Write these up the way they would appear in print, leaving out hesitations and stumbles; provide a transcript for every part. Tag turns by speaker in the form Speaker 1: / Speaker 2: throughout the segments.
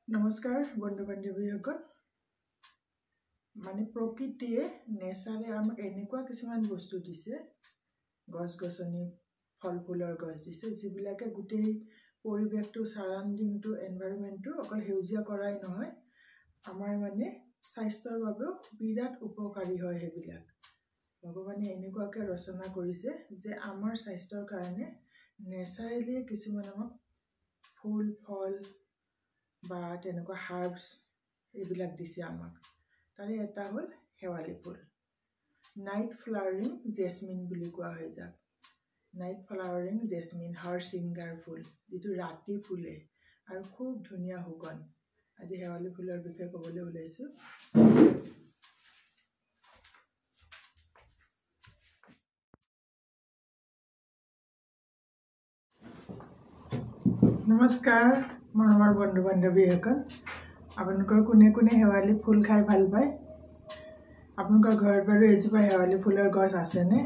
Speaker 1: নমস্কাৰ বন্ধু বান্ধৱীসকল মানে প্ৰকৃতিয়ে নেচাৰে আমাক এনেকুৱা কিছুমান বস্তু দিছে গছ গছনি ফল ফুলৰ গছ দিছে যিবিলাকে গোটেই পৰিৱেশটো সাৰাউণ্ডিংটো এনভাইৰনমেণ্টটো অকল সেউজীয়া কৰাই নহয় আমাৰ মানে স্বাস্থ্যৰ বাবেও বিৰাট উপকাৰী হয় হেবিলাক ভগৱানে এনেকুৱাকৈ ৰচনা কৰিছে যে আমাৰ স্বাস্থ্যৰ কাৰণে নেচাৰেলি কিছুমান আমাক ফুল ফল বা তেনেকুৱা হাৰ্বস এইবিলাক দিছে আমাক তাৰে এটা হ'ল হেৱালি ফুল নাইট ফ্লাৱাৰিং জেসমিন বুলি কোৱা হয় যাক নাইট ফ্লাৱাৰিং জেসমিন হৰসিংগাৰ ফুল যেটো ৰাতি ফুলে আৰু খুব ধুনীয়া সুগন্ধ আজি হেৱালি ফুলৰ বিষয়ে ক'বলৈ ওলাইছো নমস্কাৰ মৰমৰ বন্ধু বান্ধৱীসকল আপোনালোকৰ কোনে কোনে হেৱালি ফুল খাই ভাল পায় আপোনালোকৰ ঘৰত বাৰু এজোপা হেৱালি ফুলৰ গছ আছেনে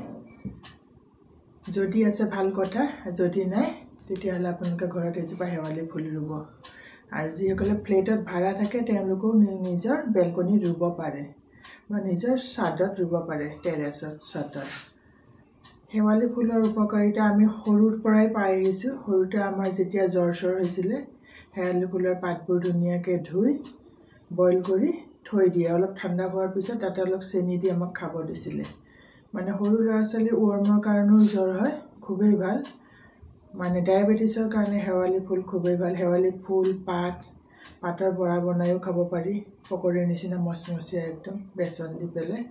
Speaker 1: যদি আছে ভাল কথা যদি নাই তেতিয়াহ'লে আপোনালোকৰ ঘৰত এজোপা হেৱালি ফুল ৰুব আৰু যিসকলে ফ্লেটত ভাড়া থাকে তেওঁলোকেও নিজৰ বেলকনিত ৰুব পাৰে বা নিজৰ ছাদত ৰুব পাৰে টেৰেছত ছাদত হেৱালি ফুলৰ উপকাৰিতা আমি সৰুৰ পৰাই পাই আহিছো সৰুতে আমাৰ যেতিয়া জ্বৰ হৈছিলে হেৱালি ফুলৰ পাতবোৰ ধুনীয়াকৈ ধুই বইল কৰি থৈ দিয়ে অলপ ঠাণ্ডা হোৱাৰ পিছত তাতে অলপ চেনি দি আমাক খাব দিছিলে মানে সৰু ল'ৰা ছোৱালী ওৰ্মৰ কাৰণেও জ্বৰ হয় খুবেই ভাল মানে ডায়াবেটিছৰ কাৰণে হেৱালি ফুল খুবেই ভাল হেৱালি ফুল পাতৰ বৰা বনাইও খাব পাৰি পকৰীৰ নিচিনা মচমচীয়া একদম বেচন দি পেলাই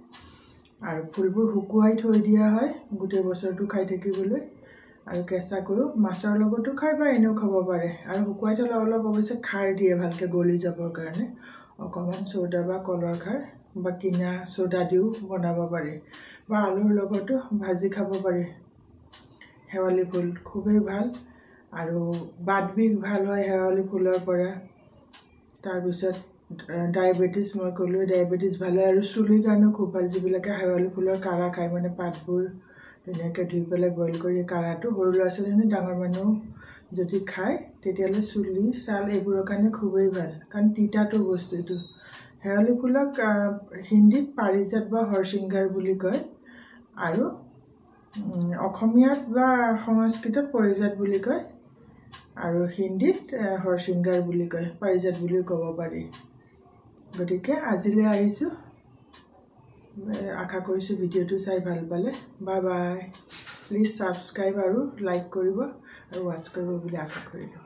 Speaker 1: আৰু ফুলবোৰ শুকুৱাই থৈ দিয়া হয় গোটেই বছৰটো খাই থাকিবলৈ আৰু কেঁচাকৈও মাছৰ লগতো খাই বা এনেও খাব পাৰে আৰু শুকুৱাই থলে অলপ অৱশ্যে খাৰ দিয়ে ভালকৈ গলি যাবৰ কাৰণে অকণমান সোডা বা কলৰ খাৰ বা কিনা সোডা দিও বনাব পাৰি বা আলুৰ লগতো ভাজি খাব পাৰি হেৱালি ফুল খুবেই ভাল আৰু বাতবিষ ভাল হয় হেৱালি ফুলৰ পৰা তাৰপিছত ডায়াবেটিছ মই ক'লো ডায়াবেটিছ ভালে আৰু চুলিৰ কাৰণেও খুব ভাল যিবিলাকে হেৱালি ফুলৰ কাৰা খায় মানে পাতবোৰ ধুনীয়াকৈ ধুই পেলাই বইল কৰি কাৰাটো সৰু ল'ৰা ছোৱালী ডাঙৰ মানুহ যদি খায় তেতিয়াহ'লে চুলি ছাল এইবোৰৰ কাৰণে খুবেই ভাল কাৰণ তিতাটো বস্তুটো হেৱালি ফুলক হিন্দীত পাৰিজাত বা হৰসিংগাৰ বুলি কয় আৰু অসমীয়াত বা সংস্কৃতত পৰিজাত বুলি কয় আৰু হিন্দীত হৰসিংগাৰ বুলি কয় পাৰিজাত বুলিও ক'ব পাৰি গতিকে আজিলৈ আহিছো আশা কৰিছো ভিডিঅ'টো চাই ভাল পালে বাই বাই প্লিজ সাবস্ক্ৰাইব আৰু লাইক কৰিব আৰু ৱাচ কৰিব বুলি আশা কৰিলো